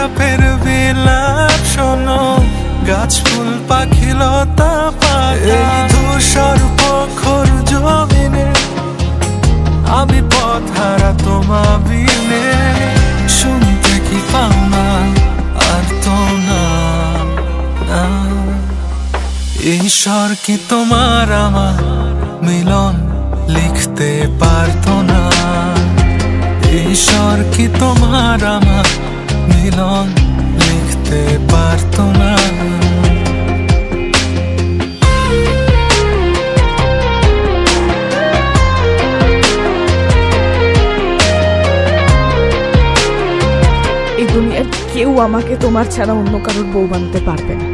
গোলাপের বিলাপ শোনো, গাছ ফুল পাখি লতা পাতা, ধূসর প্রখর জমিনে আমি পথহারা তোমা বিনে। শুনতে কি পাও না আর তো না, ঈশ্বর কি তোমার আমার মিলন লিখতে পারতো না? ঈশ্বর কি তোমার আমার মিলন লিখতে পারতো না? এই দুনিয়ার কেউ আমাকে তোমার ছাড়া অন্য কারোর বউ বানাতে পারবে না।